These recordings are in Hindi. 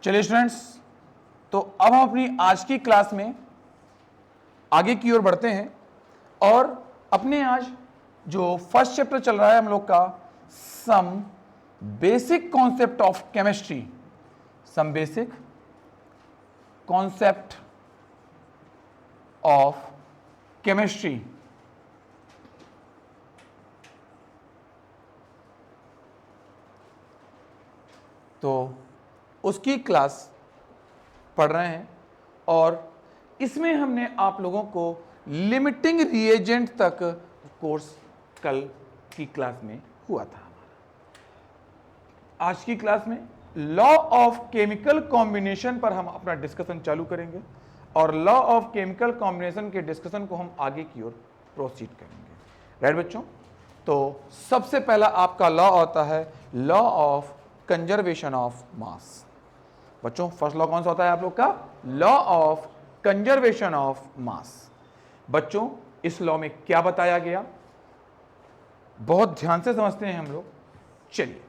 चलिए स्टूडेंट्स, तो अब हम अपनी आज की क्लास में आगे की ओर बढ़ते हैं और अपने आज जो फर्स्ट चैप्टर चल रहा है हम लोग का some basic concept of chemistry, some basic concept of chemistry. तो उसकी क्लास पढ़ रहे हैं और इसमें हमने आप लोगों को लिमिटिंग रिएजेंट तक कोर्स कल की क्लास में हुआ था। आज की क्लास में लॉ ऑफ केमिकल कॉम्बिनेशन पर हम अपना डिस्कशन चालू करेंगे और लॉ ऑफ केमिकल कॉम्बिनेशन के डिस्कशन को हम आगे की ओर प्रोसीड करेंगे। राइट बच्चों, तो सबसे पहला आपका लॉ होता है लॉ ऑफ कंजर्वेशन ऑफ मास। बच्चों फर्स्ट लॉ कौन सा होता है आप लोग का? लॉ ऑफ कंजर्वेशन ऑफ मास। बच्चों इस लॉ में क्या बताया गया, बहुत ध्यान से समझते हैं हम लोग। चलिए,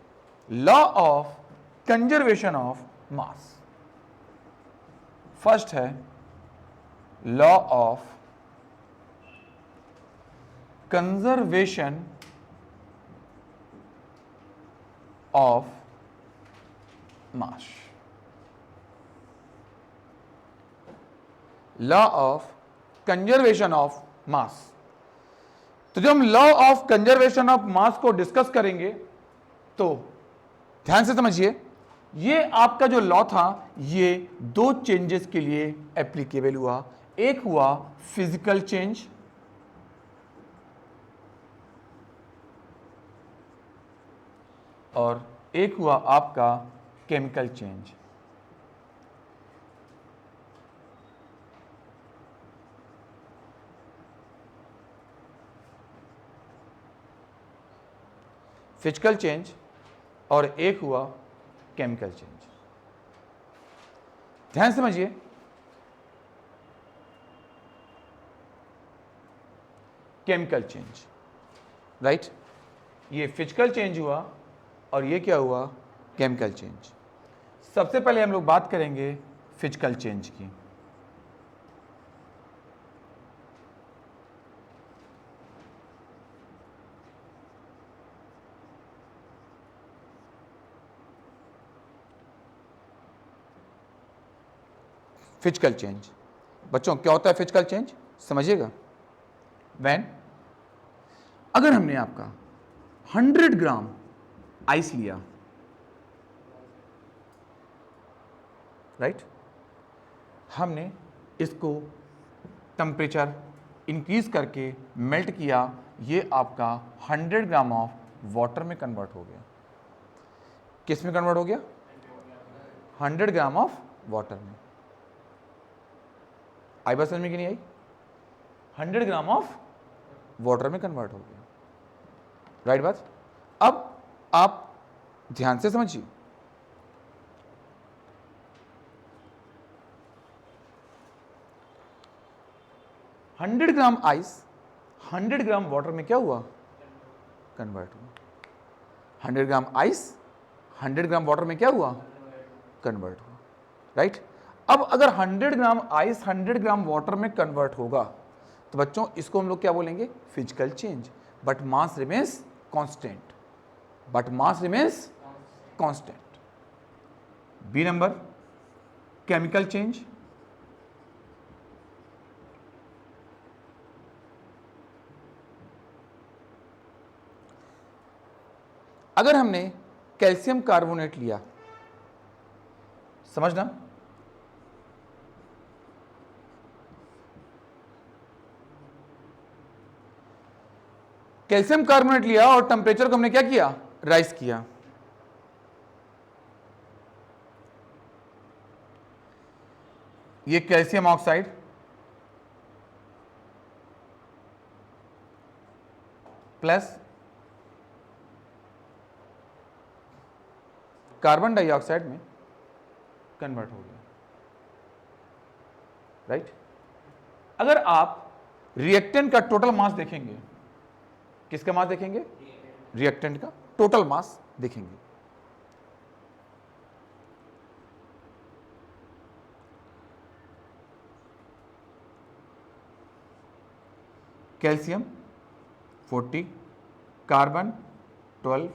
law of conservation of mass first है law of conservation of mass. Law of conservation of mass. तो जब हम law of conservation of mass को डिस्कस करेंगे तो ध्यान से समझिए, ये आपका जो लॉ था ये दो चेंजेस के लिए एप्लीकेबल हुआ। एक हुआ फिजिकल चेंज और एक हुआ आपका केमिकल चेंज। फिजिकल चेंज और एक हुआ केमिकल चेंज। ध्यान समझिए, केमिकल चेंज, राइट, ये फिजिकल चेंज हुआ और ये क्या हुआ? Chemical change. सबसे पहले हम लोग बात करेंगे फिजिकल चेंज की। फिजिकल चेंज, बच्चों क्या होता है फिजिकल चेंज समझिएगा। वैन अगर हमने आपका 100 ग्राम आइस लिया, राइट, हमने इसको टेम्परेचर इंक्रीज करके मेल्ट किया, ये आपका 100 ग्राम ऑफ वाटर में कन्वर्ट हो गया। किस में कन्वर्ट हो गया? 100 ग्राम ऑफ वाटर में। आई बात समझ में कि नहीं आई? 100 ग्राम ऑफ वाटर में कन्वर्ट हो गया, राइट बात। अब आप ध्यान से समझिए, hundred gram ice 100 gram water में क्या हुआ? कन्वर्ट हुआ। 100 ग्राम आइस 100 ग्राम वाटर में क्या हुआ? कन्वर्ट हुआ, राइट। अब अगर 100 ग्राम आइस 100 ग्राम वाटर में कन्वर्ट होगा तो बच्चों इसको हम लोग क्या बोलेंगे? Physical change. But mass remains constant, but mass remains constant. B number chemical change. अगर हमने कैल्शियम कार्बोनेट लिया, समझना, कैल्शियम कार्बोनेट लिया और टेम्परेचर को हमने क्या किया? राइज किया। ये calcium oxide plus carbon dioxide में कन्वर्ट हो गया, राइट। अगर आप रिएक्टेंट का टोटल मास देखेंगे, किसका मास देखेंगे? रिएक्टेंट का टोटल मास देखेंगे, कैल्शियम 40, कार्बन 12,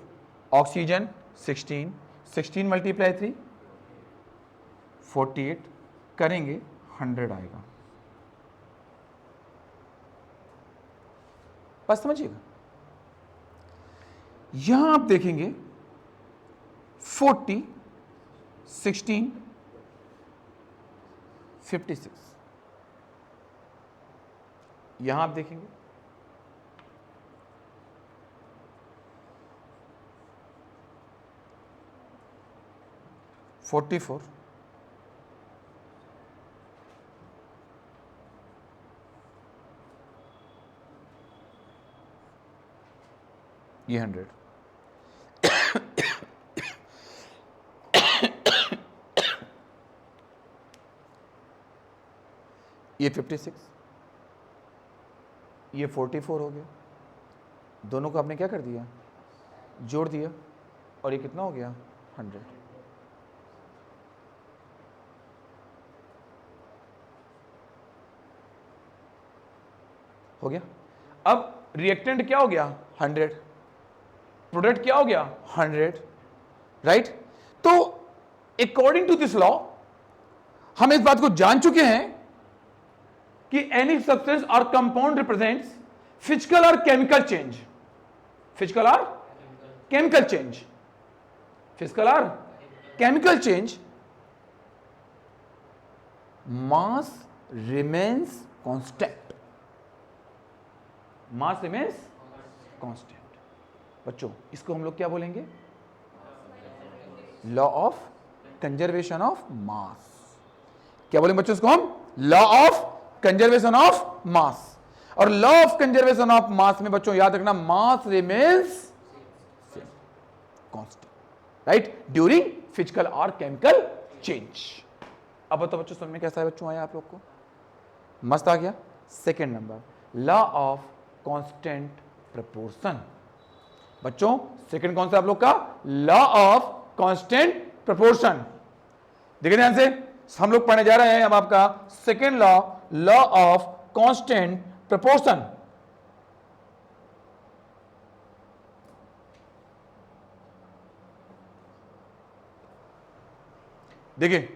ऑक्सीजन 16, 16 मल्टीप्लाई 3 48, करेंगे 100 आएगा। बस समझिएगा। यहां आप देखेंगे 40, 16, 56, यहां आप देखेंगे 44, ये 100, ये 56, ये 44 हो गया। दोनों को आपने क्या कर दिया, जोड़ दिया, और ये कितना हो गया 100। हो गया। अब रिएक्टेंट क्या हो गया 100, प्रोडक्ट क्या हो गया 100, राइट। तो अकॉर्डिंग टू दिस लॉ हम इस बात को जान चुके हैं कि एनी सब्सटेंस और कंपाउंड रिप्रेजेंट्स फिजिकल और केमिकल चेंज, फिजिकल और केमिकल चेंज, फिजिकल और chemical change, mass remains constant, mass remains constant. बच्चों इसको हम लोग क्या बोलेंगे, law of conservation of mass. क्या बोलेंगे बच्चों इसको हम, law of conservation of mass. और law of conservation of mass में बच्चों याद रखना, mass remains constant, right, during physical और केमिकल चेंज। अब बताओ बच्चों समझ में कैसा है बच्चों, आया आप लोग को, मस्त आ गया। Second number, law of constant proportion. बच्चों सेकंड कौन सा आप लोग का, लॉ ऑफ कांस्टेंट प्रपोर्शन। देखिए ध्यान से, हम लोग पढ़ने जा रहे हैं अब आपका second law, law of constant proportion. देखिए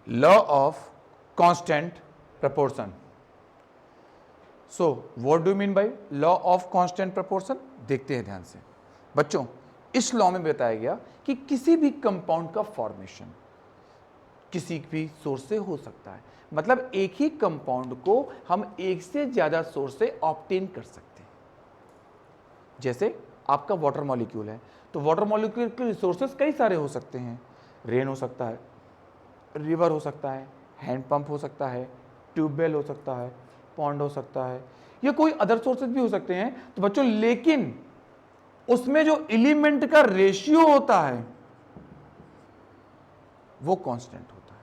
law of constant proportion. So what do you mean by law of constant proportion? देखते हैं ध्यान से बच्चों। इस लॉ में बताया गया कि किसी भी कंपाउंड का फॉर्मेशन किसी भी सोर्स से हो सकता है, मतलब एक ही कंपाउंड को हम एक से ज्यादा सोर्स से ऑब्टेन कर सकते हैं। जैसे आपका वाटर मॉलिक्यूल है, तो वाटर मॉलिक्यूल के रिसोर्सेज कई सारे हो सकते हैं, रेन हो सकता है, रिवर हो सकता है, हैंड पंप हो सकता है, ट्यूबवेल हो सकता है, पॉन्ड हो सकता है, या कोई अदर सोर्सेज भी हो सकते हैं। तो बच्चों लेकिन उसमें जो एलिमेंट का रेशियो होता है वो कांस्टेंट होता है।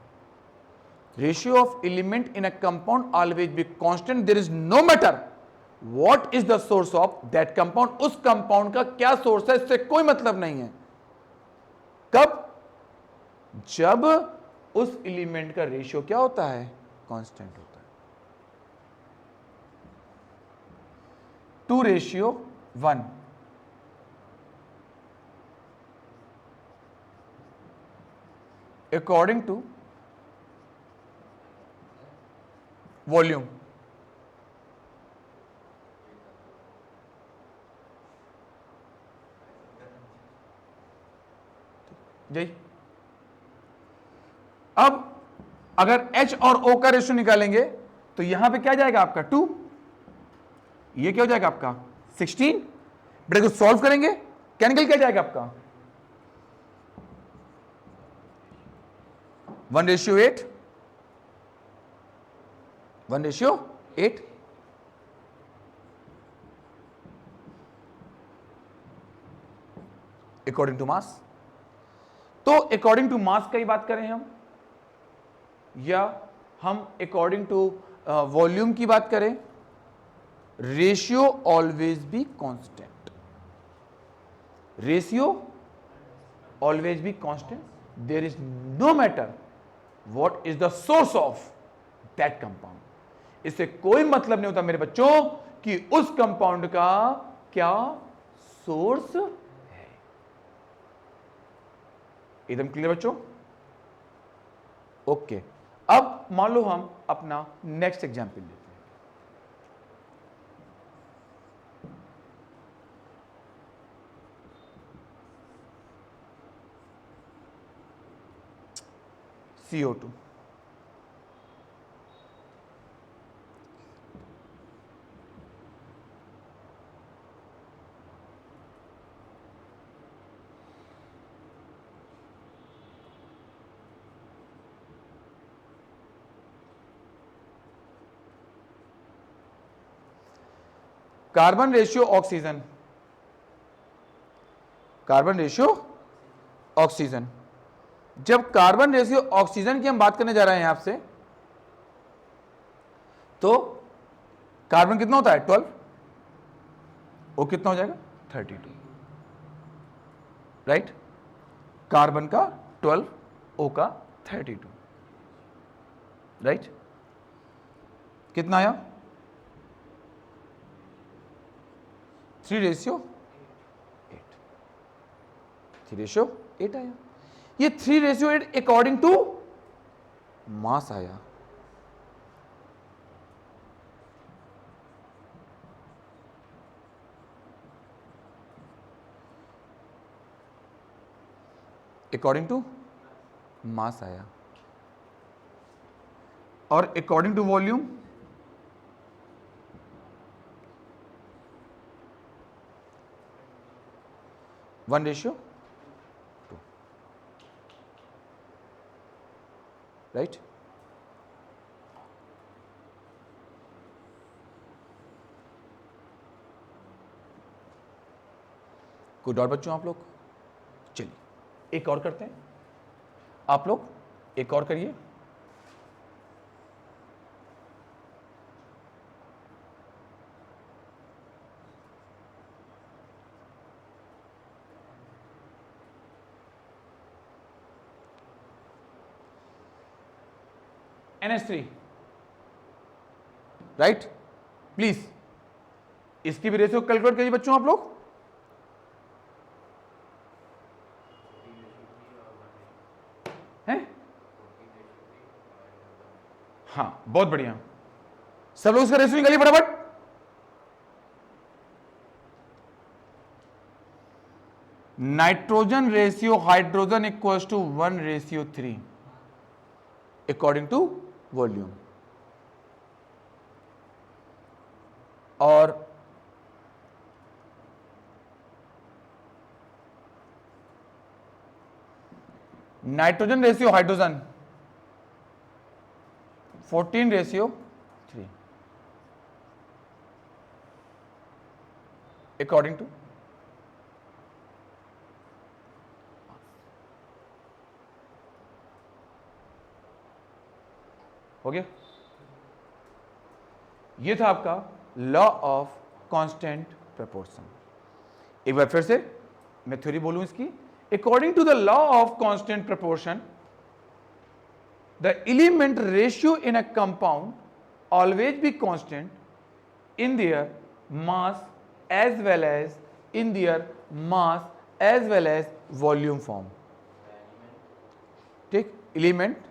Ratio of element in a compound always be constant, there is no matter what is the source of that compound. उस कंपाउंड का क्या सोर्स है इससे कोई मतलब नहीं है। कब, जब उस एलिमेंट का रेशियो क्या होता है, कांस्टेंट होता है। 2:1 अकॉर्डिंग टू वॉल्यूम। जी, अब अगर H और O का रेशियो निकालेंगे तो यहां पे क्या जाएगा आपका 2, ये क्या हो जाएगा आपका 16। बेटा कुछ सॉल्व करेंगे, क्या निकल क्या जाएगा आपका 1:8, 1:8 अकॉर्डिंग टू मास। तो अकॉर्डिंग टू मास की बात करें हम, या हम अकॉर्डिंग टू वॉल्यूम की बात करें, ratio always be constant, ratio always be constant, there is no matter what is the source of that compound. इससे कोई मतलब नहीं होता मेरे बच्चों कि उस कंपाउंड का क्या सोर्स है। एकदम क्लियर बच्चों? ओके, अब मान लो हम अपना नेक्स्ट एग्जाम्पल लेते हैं। CO2। Carbon ratio oxygen, carbon ratio oxygen. जब कार्बन रेशियो ऑक्सीजन की हम बात करने जा रहे हैं यहां से, तो कार्बन कितना होता है 12, ओ कितना हो जाएगा 32, राइट। कार्बन का 12, ओ का 32, राइट। कितना आया 3:8, 3:8 आया। ये 3:8 अकॉर्डिंग टू मास आया। अकॉर्डिंग टू मास आया, और अकॉर्डिंग टू वॉल्यूम 1:2, राइट। कोई डाउट बच्चों आप लोग? चलिए एक और करते हैं, आप लोग एक और करिए। NH3, right. प्लीज इसकी भी रेशियो कैलकुलेट करिए बच्चों आप लोग। हैं? हाँ बहुत बढ़िया, सब लोग इसका रेशियो निकालिए फटाफट। Nitrogen ratio hydrogen equals to 1:3 according to volume, और nitrogen ratio hydrogen 14:3 according to, हो गया। ये था आपका लॉ ऑफ कांस्टेंट प्रोपोर्शन। एक बार फिर से मैं थ्योरी बोलूं इसकी। According to the law of constant proportion, the element ratio in a compound always be constant in their mass as well as in their mass as well as volume form. ठीक, element,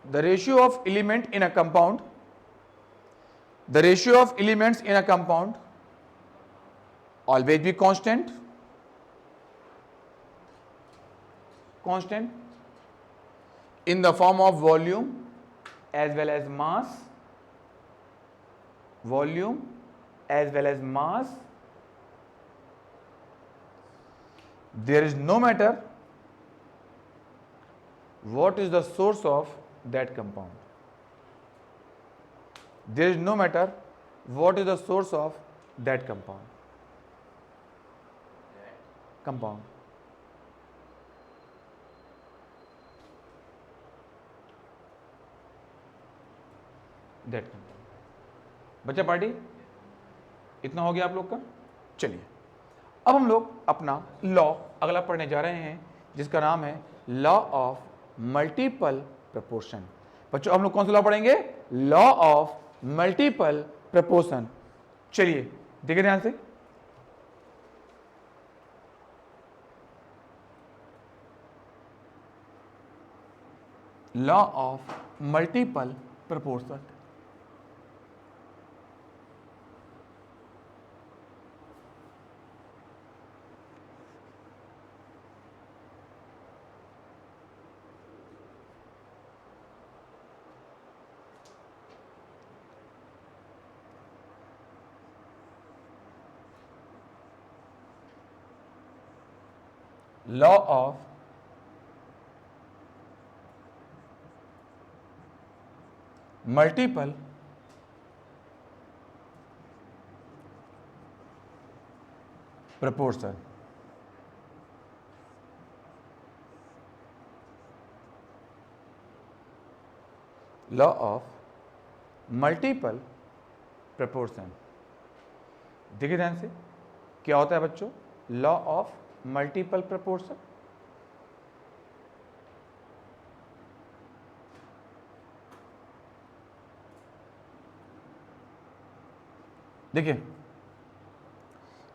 the ratio of element in a compound, the ratio of elements in a compound always be constant, in the form of volume as well as mass, volume as well as mass, there is no matter what is the source of that compound. There is no matter what is the source of that compound. That compound. बच्चा पार्टी, इतना हो गया आप लोग का। चलिए अब हम लोग अपना लॉ अगला पढ़ने जा रहे हैं जिसका नाम है लॉ ऑफ मल्टीपल प्रपोर्शन। बच्चों हम लोग कौन सा लॉ पढ़ेंगे? Law of multiple proportion. चलिए देखिए ध्यान से, law of multiple proportion. Law of multiple proportion. Law of multiple proportion. देखिए ध्यान से, क्या होता है बच्चों लॉ ऑफ मल्टीपल प्रपोर्शन? देखिए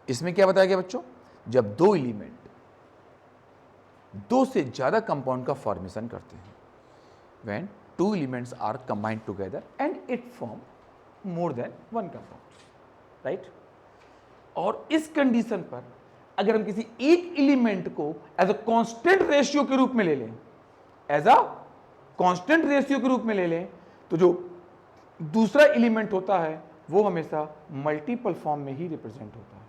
इसमें क्या बताया गया बच्चों, जब दो एलिमेंट दो से ज्यादा कंपाउंड का फॉर्मेशन करते हैं, when two elements are combined together and it form more than one compound, right. और इस कंडीशन पर अगर हम किसी एक एलिमेंट को एज अ कांस्टेंट रेशियो के रूप में ले लें, एज अ कांस्टेंट रेशियो के रूप में ले लें, तो जो दूसरा एलिमेंट होता है वो हमेशा मल्टीपल फॉर्म में ही रिप्रेजेंट होता है।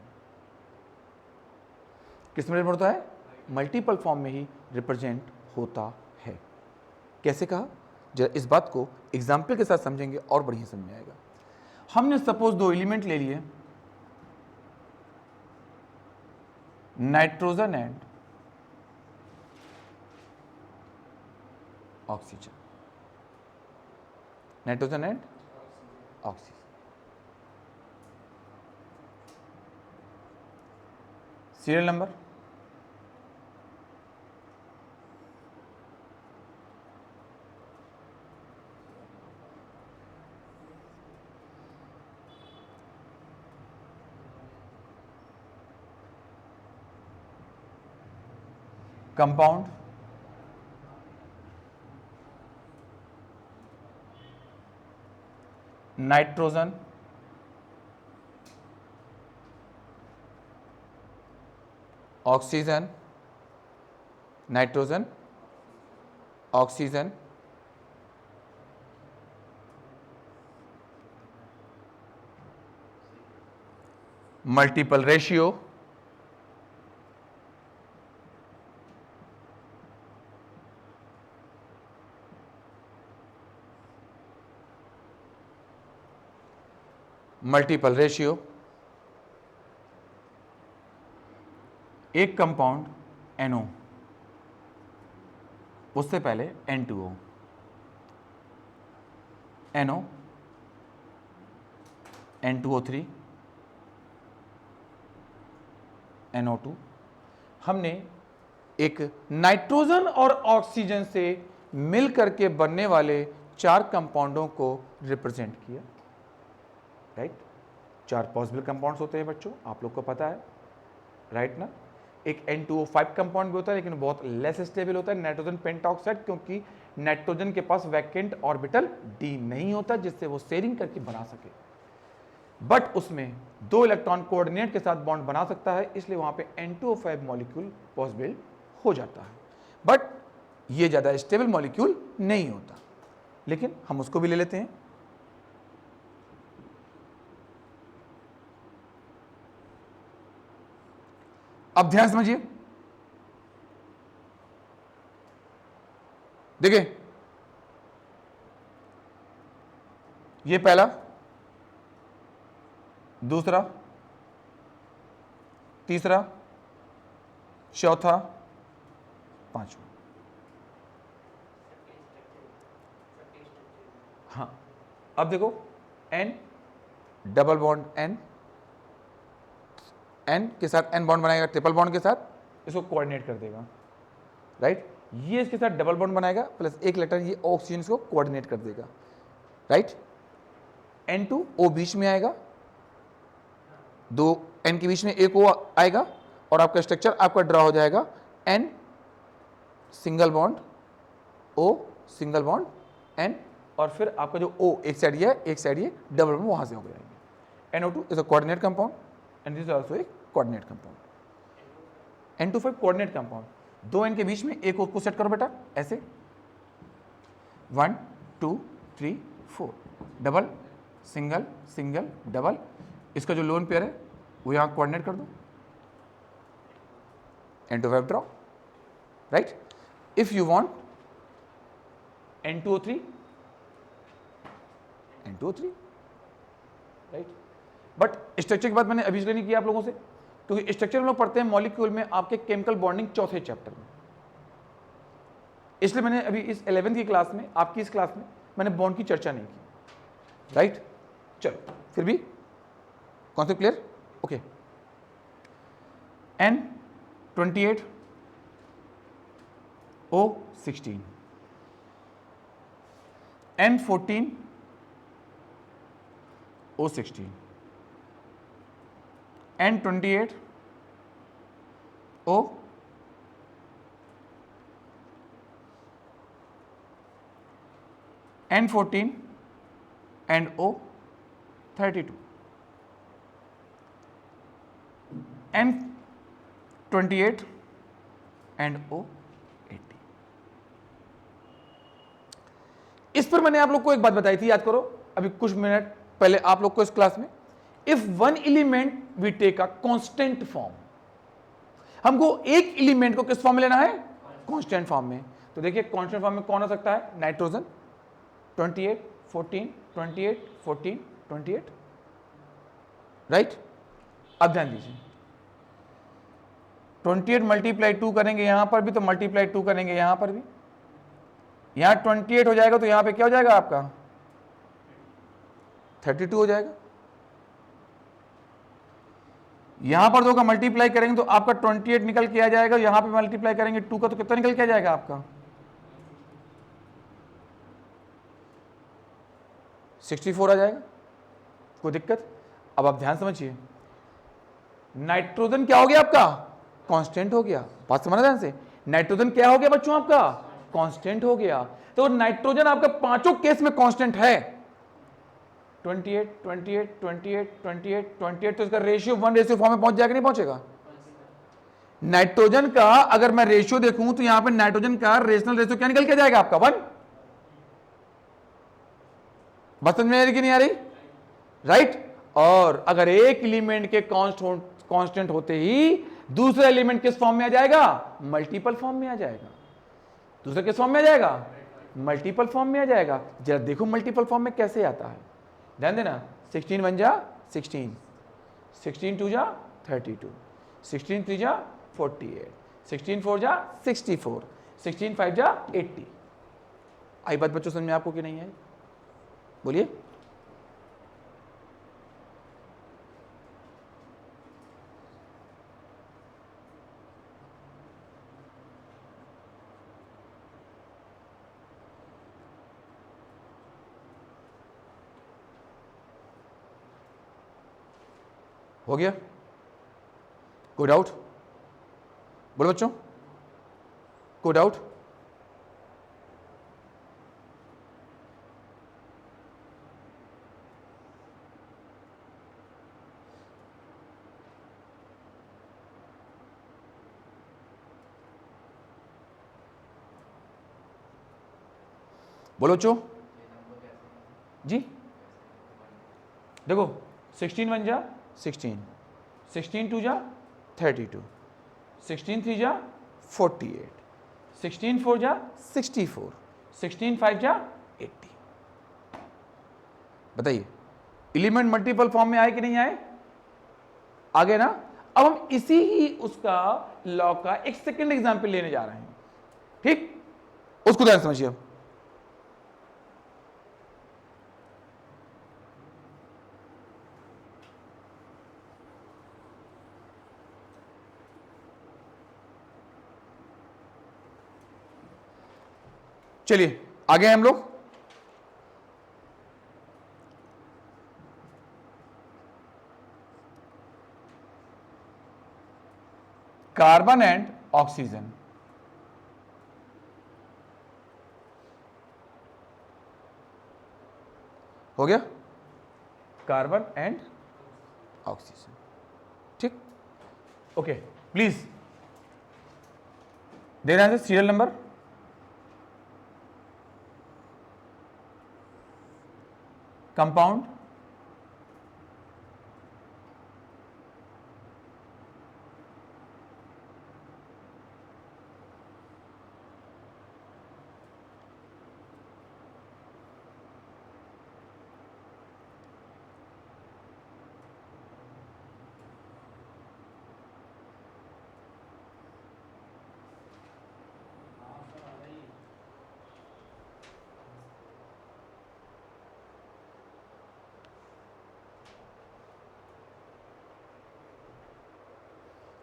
किस में रिप्रेजेंट होता है? मल्टीपल फॉर्म में ही रिप्रेजेंट होता है। कैसे कहा? जरा इस बात को एग्जाम्पल के साथ समझेंगे और बढ़िया समझ में आएगा। हमने सपोज दो एलिमेंट ले लिए, nitrogen and oxygen, nitrogen and oxygen. Serial number compound, nitrogen, oxygen, nitrogen, oxygen, multiple ratio, multiple ratio, एक कंपाउंड NO, उससे पहले N2O, NO, N2O3, NO2। हमने एक नाइट्रोजन और ऑक्सीजन से मिल करके बनने वाले चार कंपाउंडों को रिप्रेजेंट किया, राइट। चार पॉसिबल कंपाउंड्स होते हैं बच्चों, आप लोग को पता है, राइट ना। एक N2O5 कंपाउंड भी होता है लेकिन बहुत लेस स्टेबल होता है, नाइट्रोजन पेंटाऑक्साइड, क्योंकि नाइट्रोजन के पास वैकेंट ऑर्बिटल D नहीं होता जिससे वो शेयरिंग करके बना सके, बट उसमें दो इलेक्ट्रॉन कोऑर्डिनेट के साथ बॉन्ड बना सकता है, इसलिए वहां पे N2O5 मॉलिक्यूल पॉसिबल हो जाता है, बट ये ज्यादा स्टेबल मॉलिक्यूल नहीं होता। लेकिन हम उसको भी ले लेते हैं। अब ध्यान समझिए, देखिए ये पहला, दूसरा, तीसरा, चौथा, पांचवा। हाँ, अब देखो N double bond N, N के साथ एन बॉन्ड बनाएगा ट्रिपल बॉन्ड के साथ, इसको कोऑर्डिनेट कर देगा, राइट। ये इसके साथ डबल बॉन्ड बनाएगा प्लस एक लेटर ये ऑक्सीजन इसको कोऑर्डिनेट कर देगा, राइट। N2 O बीच में आएगा, दो N के बीच में एक O आएगा और आपका स्ट्रक्चर आपका ड्रा हो जाएगा N single bond O single bond N, और फिर आपका जो O एक साइड ये है, एक साइड ये, डबल बॉन्ड वहां से हो जाएंगे। NO2 is a coordinate compound and this is also एक coordinate compound. N25 coordinate compound, दो N के बीच में एक O को सेट करो बेटा ऐसे, 1 2 3 4, डबल सिंगल सिंगल डबल, इसका जो लोन पेयर है वो यहां कोऑर्डिनेट कर दो, N25 draw, right. If you want N2O3, N2O3, right. But structure की बात मैंने अभी इसलिए नहीं किया आप लोगों से, क्योंकि स्ट्रक्चर हम लोग पढ़ते हैं मॉलिक्यूल में आपके केमिकल बॉन्डिंग चौथे चैप्टर में, इसलिए मैंने अभी इस 11वीं की क्लास में, आपकी इस क्लास में मैंने बॉन्ड की चर्चा नहीं की, राइट। चलो फिर भी concept clear, okay. N28 O16, N14 O16, N28 O, N14 and O32, N28 and O80। इस पर मैंने आप लोग को एक बात बताई थी, याद करो अभी कुछ मिनट पहले आप लोग को इस क्लास में, if one element we take a constant form, हमको एक एलिमेंट को किस फॉर्म में लेना है, कांस्टेंट फॉर्म में। तो देखिए कांस्टेंट फॉर्म में कौन हो सकता है, नाइट्रोजन 28 14 28 14 28, राइट। अब ध्यान दीजिए 28 मल्टीप्लाई 2 करेंगे यहां पर भी, तो मल्टीप्लाई 2 करेंगे यहां पर भी, यहां 28 हो जाएगा तो यहां पे क्या हो जाएगा आपका 32 हो जाएगा। यहां पर दो का मल्टीप्लाई करेंगे तो आपका 28 निकल के आ जाएगा, यहां पे मल्टीप्लाई करेंगे 2 का तो कितना निकल के आ जाएगा आपका 64 आ जाएगा, कोई दिक्कत। अब आप ध्यान समझिए, नाइट्रोजन क्या हो गया आपका, कांस्टेंट हो गया, बात समझना ध्यान से, नाइट्रोजन क्या हो गया बच्चों आपका, कांस्टेंट हो गया। तो नाइट्रोजन आपका पांचों केस में कांस्टेंट है, 28 28 28 28 28, तो इसका रेशियो 1 फॉर्म में पहुंच जाएगा, नहीं पहुंचेगा। नाइट्रोजन का अगर मैं रेशियो देखूं तो यहां पे नाइट्रोजन का रेशनल रेशियो क्या निकल के जाएगा आपका 1। बात समझ में आ रही कि नहीं आ रही, राइट। और अगर एक एलिमेंट के कांस्टेंट होते ही दूसरा एलिमेंट किस फॉर्म में आ जाएगा, मल्टीपल फॉर्म में आ जाएगा। दूसरा किस फॉर्म में आ जाएगा, मल्टीपल फॉर्म में आ जाएगा। जरा देखो मल्टीपल फॉर्म में कैसे आता है, ध्यान देना। 16 1 जा 16, 16 2 जा 32, 16 3 जा 48, 16 4 जा 64, 16 5 जा 80। आई बात बच्चों समझ में आपको कि नहीं है, बोलिए। हो गया, कोई डाउट, बोलो बच्चों, कोई डाउट। बोलो बच्चों जी। देखो 16 1 जा 16, 16 2 जा 32, 16 3 जा 48, 16 4 जा 64, 16 5 जा 80। बताइए एलिमेंट मल्टीपल फॉर्म में आए कि नहीं आए? आ गए ना। अब हम इसी ही उसका लॉ का एक सेकंड एग्जांपल लेने जा रहे हैं, ठीक? उसको ध्यान समझिए। अब चलिए आगे हम लोग। कार्बन एंड ऑक्सीजन, हो गया? कार्बन एंड ऑक्सीजन, ठीक? ओके, प्लीज देना है सीरियल नंबर। कंपाउंड,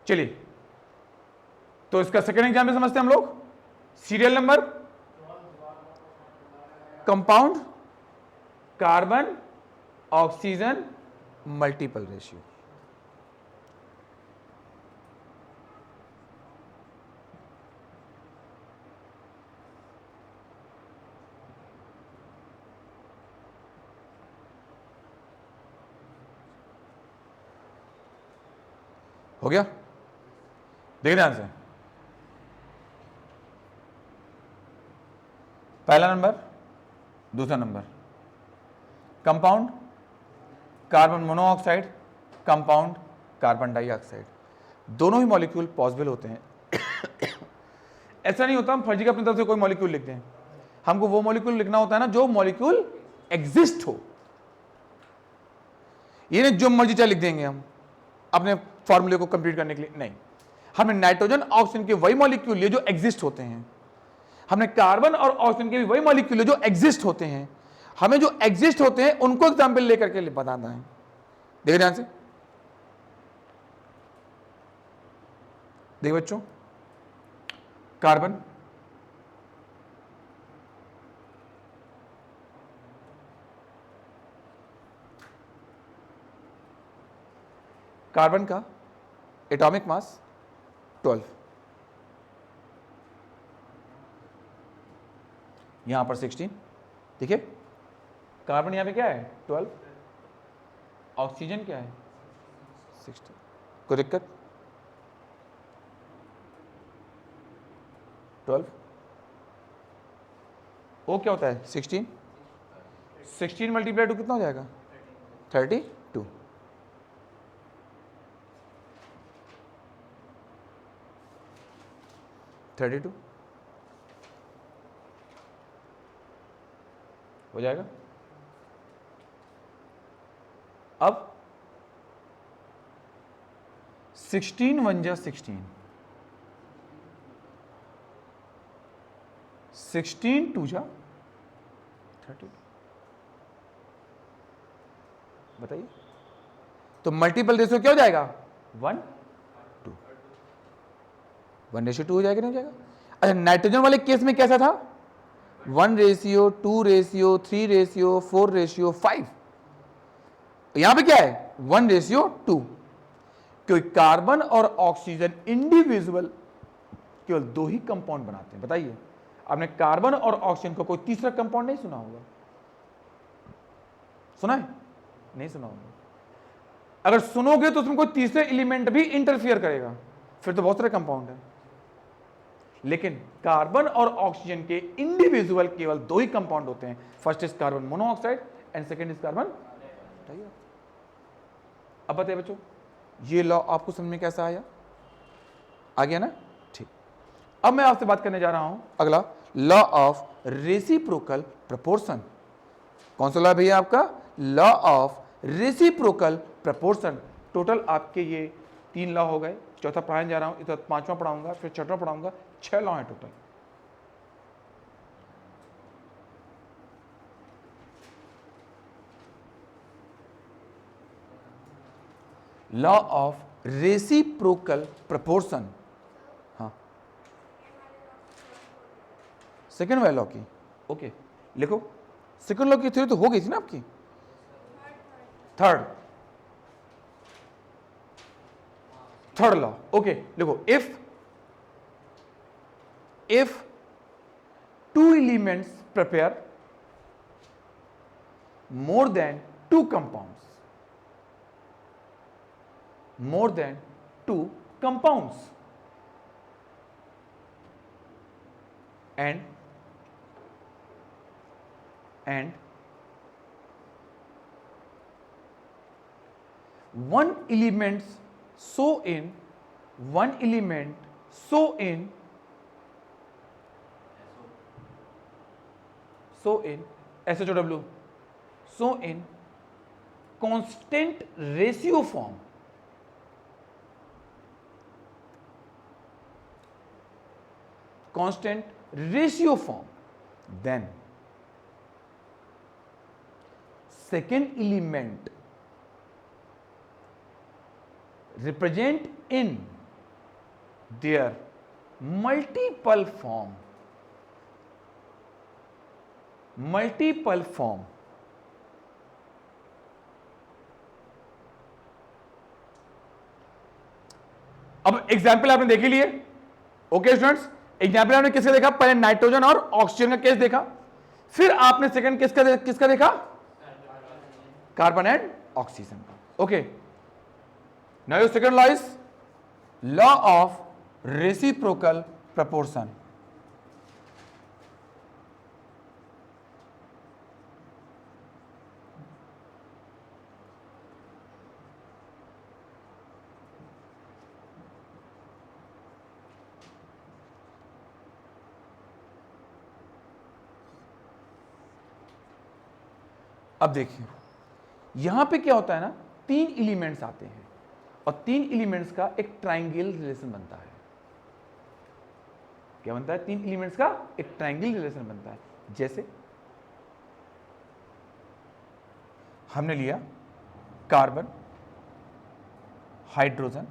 चलिए तो इसका सेकंड एग्जाम्पल समझते हैं हम लोग। Serial number, compound, carbon, oxygen, multiple ratio. हो गया? देखिए ध्यान से, पहला नंबर, दूसरा number, compound carbon monoxide, compound carbon dioxide, दोनों ही मॉलिक्यूल पॉसिबल होते हैं। ऐसा नहीं होता हम फर्जी का अपनी तरफ से कोई मॉलिक्यूल लिखते हैं, हमको वो मॉलिक्यूल लिखना होता है ना जो मॉलिक्यूल एग्जिस्ट हो। ये नहीं जो मर्जी चाहे लिख देंगे हम अपने फॉर्मूले को कंप्लीट करने के लिए, नहीं। हमने नाइट्रोजन ऑक्सीजन के वही मॉलिक्यूल लिए जो एग्जिस्ट होते हैं, हमने कार्बन और ऑक्सीजन के भी वही मॉलिक्यूल लिए जो एग्जिस्ट होते हैं। हमें जो एग्जिस्ट होते हैं उनको एग्जाम्पल लेकर के बताना है। देखिए ध्यान से, देखिए बच्चों, कार्बन, कार्बन का एटॉमिक मास 12, यहां पर 16, ठीक है? कार्बन यहां पे क्या है 12, ऑक्सीजन क्या है 16। कोई दिक्कत? 12, वो क्या होता है 16, 16 मल्टीप्लाई टू कितना हो जाएगा 32, हो जाएगा। अब 16 1 जा 16, 16 2 जा 32, बताइए तो मल्टीपल रेशियो क्या हो जाएगा 1 2, 1:2 हो जाएगा, नहीं हो जाएगा? अच्छा, नाइट्रोजन वाले केस में कैसा था 1:2, 3:3, 4:5। यहां पे क्या है 1:2, क्योंकि कार्बन और ऑक्सीजन इंडिविजुअल केवल दो ही कंपाउंड बनाते हैं। बताइए आपने कार्बन और ऑक्सीजन को कोई तीसरा कंपाउंड नहीं सुना होगा? सुना है? नहीं सुना होगा। अगर सुनोगे तो उसमें कोई तीसरे एलिमेंट भी इंटरफियर करेगा, फिर तो बहुत सारे कंपाउंड है। लेकिन कार्बन और ऑक्सीजन के इंडिविजुअल केवल दो ही कंपाउंड होते हैं, first is carbon monoxide and second is carbon dioxide. अब बताइए बच्चों, ये लॉ आपको समझ में कैसा आया? आ गया ना, ठीक। अब मैं आपसे बात करने जा रहा हूं अगला, लॉ ऑफ रेसिप्रोकल प्रपोर्शन। कौन सा लॉ है भैया आपका? Law of reciprocal proportion. Total आपके ये 3 लॉ हो गए, चौथा पढ़ाने जा रहा हूं, इधर 5वां पढ़ाऊंगा, फिर 6वां पढ़ाऊंगा, 6 लॉ है total. Law of reciprocal proportion, हाँ सेकेंड वाले लॉ की, ओके लिखो। सेकेंड लॉ की थ्योरी तो हो गई थी ना आपकी, थर्ड लॉ, ओके लिखो। If two elements prepare more than two compounds, and one element so in SHOW, so in constant ratio form, then second element represent in their multiple form, अब एग्जाम्पल आपने देख ही लिए, ओके स्टूडेंट्स। एग्जाम्पल आपने किसका देखा? पहले नाइट्रोजन और ऑक्सीजन का केस देखा, फिर आपने सेकंड किसका देखा? कार्बन एंड ऑक्सीजन का, okay. Now your second law is law of reciprocal proportion. अब देखिए यहां पे क्या होता है ना, 3 एलिमेंट्स आते हैं और 3 एलिमेंट्स का एक ट्रायंगल रिलेशन बनता है। क्या बनता है? 3 एलिमेंट्स का एक ट्रायंगल रिलेशन बनता है। जैसे हमने लिया कार्बन, हाइड्रोजन,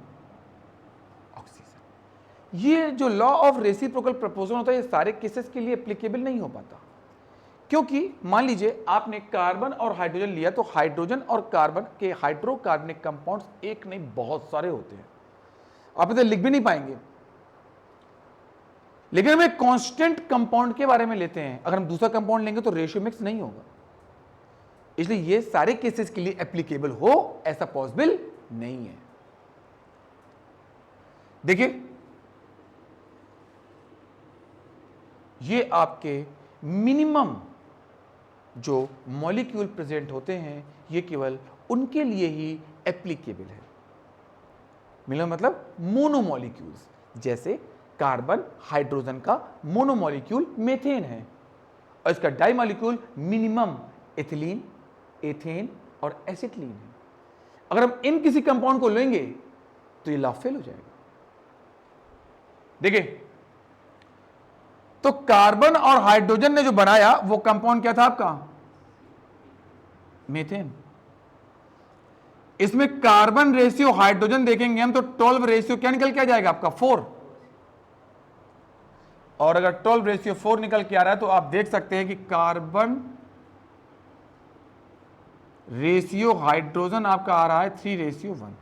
ऑक्सीजन। ये जो लॉ ऑफ रेसिप्रोकल प्रपोर्शन होता है ये सारे केसेस के लिए एप्लीकेबल नहीं हो पाता, क्योंकि मान लीजिए आपने कार्बन और हाइड्रोजन लिया तो हाइड्रोजन और कार्बन के हाइड्रोकार्बनिक कंपाउंड्स एक नहीं बहुत सारे होते हैं, आप इधर लिख भी नहीं पाएंगे। लेकिन हम एक कांस्टेंट कंपाउंड के बारे में लेते हैं, अगर हम दूसरा कंपाउंड लेंगे तो रेशियो मिक्स नहीं होगा, इसलिए ये सारे केसेस के लिए एप्लीकेबल हो ऐसा पॉसिबल नहीं है। देखिए ये आपके मिनिमम जो मॉलिक्यूल प्रेजेंट होते हैं ये केवल उनके लिए ही एप्लीकेबल है। मिनिमम मतलब मोनोमॉलिक्यूल्स, जैसे कार्बन हाइड्रोजन का मोनोमॉलिक्यूल मेथेन है और इसका di molecule minimum ethylene, ethane और एसिटिलीन है। अगर हम इन किसी कंपाउंड को लेंगे तो ये लॉ फेल हो जाएगा। देखिए तो कार्बन और हाइड्रोजन ने जो बनाया वो कंपाउंड क्या था आपका? मीथेन। इसमें कार्बन रेशियो हाइड्रोजन देखेंगे हम तो 12 रेशियो क्या निकल के आ जाएगा आपका? 4। और अगर 12 रेशियो 4 निकल के आ रहा है तो आप देख सकते हैं कि कार्बन रेशियो हाइड्रोजन आपका आ रहा है 3:1।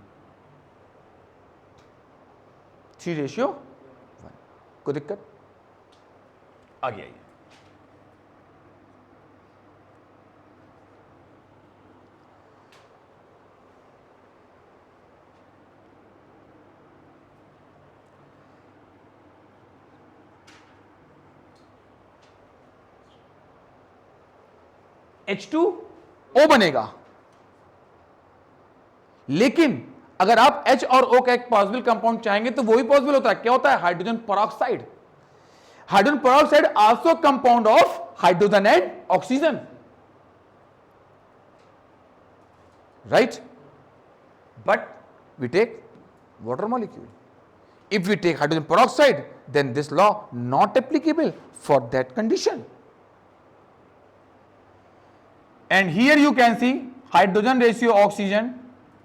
3:1। कोई दिक्कत? आगे आइए। H2O बनेगा, लेकिन अगर आप H और O का एक पॉसिबल कंपाउंड चाहेंगे तो वो भी पॉसिबल होता है। क्या होता है? Hydrogen peroxide. Hydrogen peroxide also compound of hydrogen and oxygen, right? But we take water molecule. If we take hydrogen peroxide, then this law not applicable for that condition. And here you can see hydrogen ratio oxygen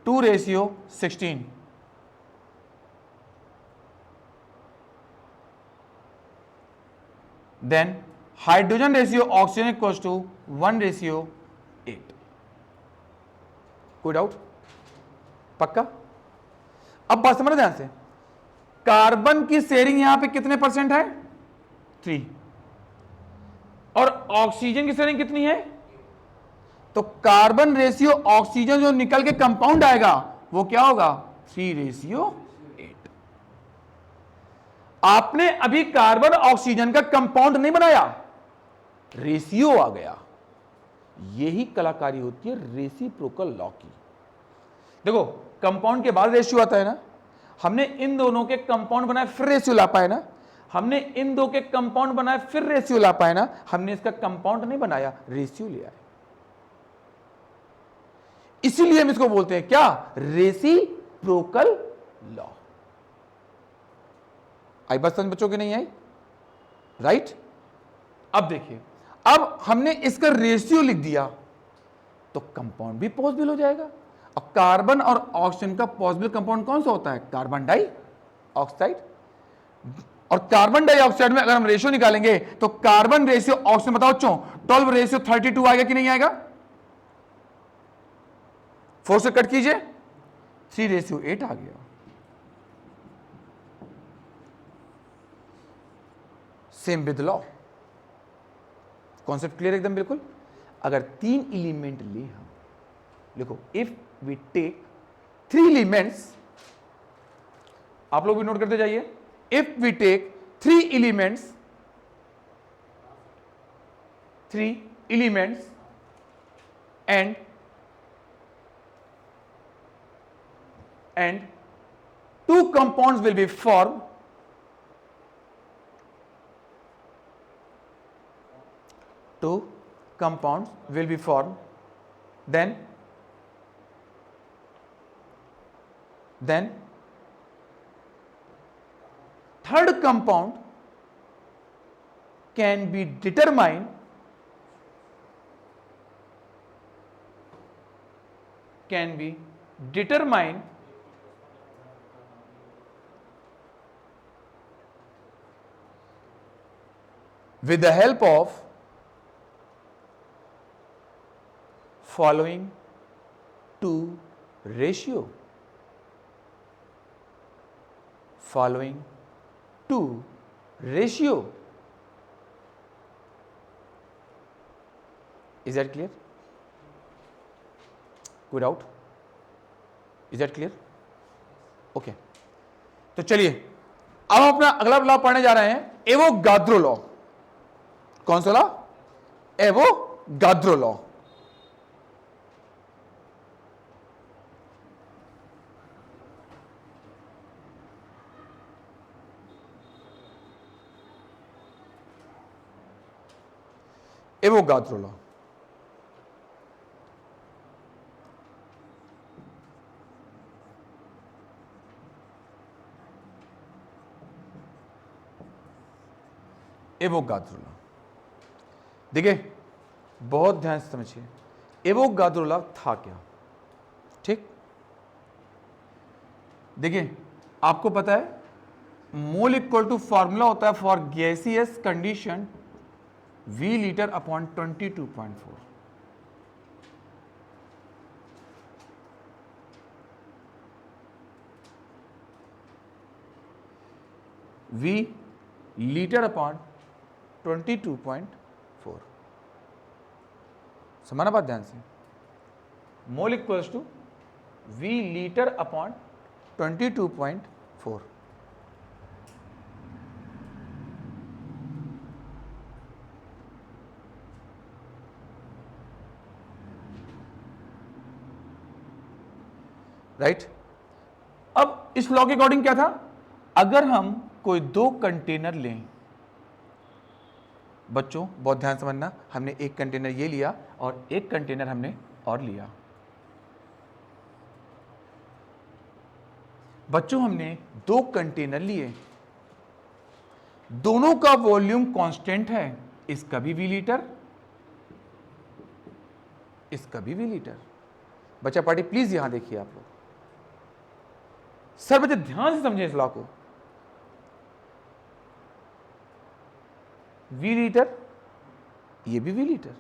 2:16. Then hydrogen ratio oxygen equals to 1:8. कोई डाउट? पक्का? अब बात समझ ध्यान से, कार्बन की शेयरिंग यहां पे कितने परसेंट है? 3। और ऑक्सीजन की शेयरिंग कितनी है? तो कार्बन रेशियो ऑक्सीजन जो निकल के कंपाउंड आएगा वो क्या होगा? 3:8। आपने अभी कार्बन ऑक्सीजन का कंपाउंड नहीं बनाया, रेशियो आ गया। यही कलाकारी होती है रेसिप्रोकल लॉ की। देखो, कंपाउंड के बाद रेशियो आता है ना, हमने इन दोनों के कंपाउंड बनाए फिर रेशियो ला पाए ना, हमने इन दो के कंपाउंड बनाए फिर रेशियो ला पाए ना, हमने इसका कंपाउंड नहीं बनाया, रेशियो ले आए। इसीलिए हम इसको बोलते हैं क्या? Reciprocal law. आई बात समझ बच्चों की नहीं आई? राइट? अब देखिए, अब हमने इसका रेशियो लिख दिया तो कंपाउंड भी पॉसिबल हो जाएगा। अब कार्बन और ऑक्सीजन का पॉसिबल कंपाउंड कौन सा होता है? Carbon dioxide. और कार्बन डाइऑक्साइड में अगर हम रेशियो निकालेंगे तो कार्बन रेशियो ऑक्सीजन, बताओ बच्चों, 12:32 आएगा कि नहीं आएगा? 4 से कट कीजिए, 3:8 आ गया। Same with law. Concept clear एकदम बिल्कुल। अगर 3 एलिमेंट ले हम, देखो, इफ वी टेक 3 एलिमेंट्स, आप लोग भी नोट करते जाइए, if we take 3 elements and 2 compounds will be formed, then third compound can be determined with the help of following 2 ratio. Is that clear? Good out? Is that clear? Okay. तो चलिए अब हम अपना अगला लॉ पढ़ने जा रहे हैं, एवोगाद्रो लॉ। कौन सा law? Avogadro law. Avogadro law. Avogadro law, देखिए बहुत ध्यान से समझिए, एवोगाद्रो लॉ था क्या? ठीक, देखिए आपको पता है मोल इक्वल टू फॉर्मूला होता है for gaseous condition V litre upon 22.4। V litre upon 22.4। समझना बात ध्यान से, mole equals to V litre upon 22.4। Right? इस लॉ के अकॉर्डिंग क्या था, अगर हम कोई दो कंटेनर लें, बच्चों बहुत ध्यान समझना, हमने एक कंटेनर ये लिया और एक कंटेनर हमने और लिया। बच्चों हमने दो कंटेनर लिए, दोनों का वॉल्यूम कांस्टेंट है, इसका भी V लीटर, इसका भी V लीटर। बच्चा पार्टी प्लीज यहां देखिए आप लोग, सर बच्चे ध्यान से समझें इस लॉ को। V लीटर, ये भी V लीटर।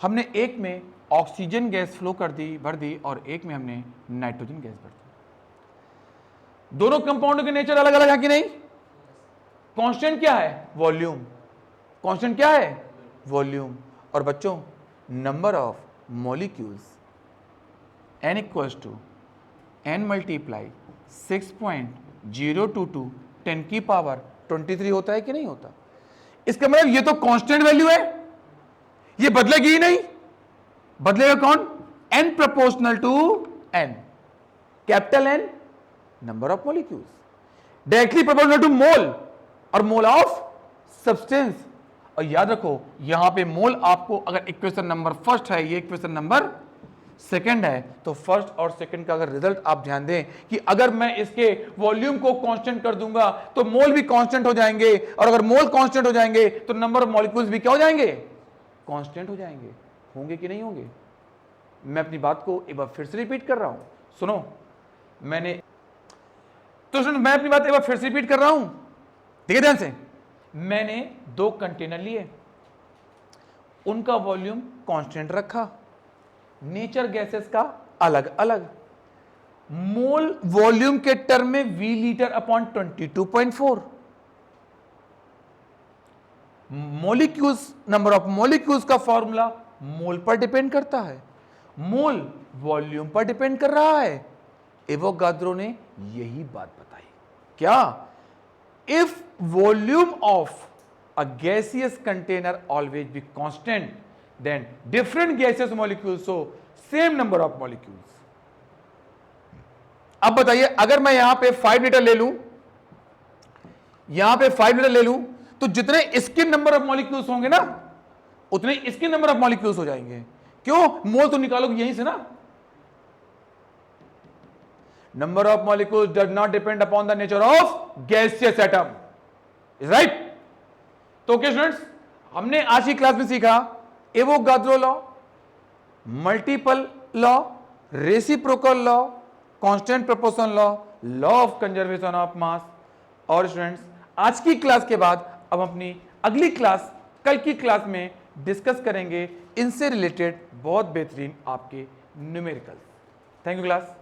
हमने एक में ऑक्सीजन गैस फ्लो कर दी, भर दी, और एक में हमने नाइट्रोजन गैस भर दी। दोनों कंपाउंड के नेचर अलग अलग है कि नहीं? कांस्टेंट क्या है? वॉल्यूम। कांस्टेंट क्या है? वॉल्यूम। और बच्चों number of molecules n equals to n multiply 6.022 10 की पावर 23 होता है कि नहीं होता? इसका मतलब ये तो कांस्टेंट वैल्यू है, ये बदलेगी ही नहीं। बदलेगा कौन? n proportional to n, capital N number of molecules, directly proportional to mole और मोल ऑफ सब्सटेंस। और याद रखो यहां पे मोल आपको अगर इक्वेशन नंबर फर्स्ट है, ये इक्वेशन नंबर सेकंड है, तो फर्स्ट और सेकंड का अगर रिजल्ट आप ध्यान दें कि अगर मैं इसके वॉल्यूम को कांस्टेंट कर दूंगा तो मोल भी कांस्टेंट हो जाएंगे, और अगर मोल कांस्टेंट हो जाएंगे तो नंबर ऑफ मॉलिक्यूल्स भी क्या हो जाएंगे? कांस्टेंट हो जाएंगे। होंगे कि नहीं होंगे? मैं अपनी बात को एक बार फिर से रिपीट कर रहा हूं, सुनो। मैं अपनी बात एक बार फिर से रिपीट कर रहा हूं, देखिए ध्यान से। मैंने दो कंटेनर लिए, उनका वॉल्यूम कांस्टेंट रखा, नेचर गैसेस का अलग अलग, मोल वॉल्यूम के टर्म में V litre upon 22.4, molecules, number of molecules का फॉर्मूला मोल पर डिपेंड करता है, मोल वॉल्यूम पर डिपेंड कर रहा है। एवोगाद्रो ने यही बात बताई। क्या? If volume of a gaseous container always be constant, then different gaseous molecules show same number of molecules. अब बताइए, अगर मैं यहां पे 5 लीटर ले लूं, यहां पे 5 लीटर ले लूं, तो जितने इसके नंबर ऑफ मॉलिक्यूल्स होंगे ना, उतने इसके नंबर ऑफ मॉलिक्यूल्स हो जाएंगे। क्यों? मोल तो निकालोगे यहीं से ना। Number of molecules does not depend upon the nature of gaseous atom, is right? तो ओके स्टूडेंट्स, हमने आज की क्लास में सीखा Avogadro law, multiple law, reciprocal law, constant proportion law, law of conservation of mass. और स्टूडेंट्स आज की क्लास के बाद अब अपनी अगली क्लास, कल की क्लास में डिस्कस करेंगे इनसे रिलेटेड बहुत बेहतरीन आपके न्यूमेरिकल्स। Thank you class.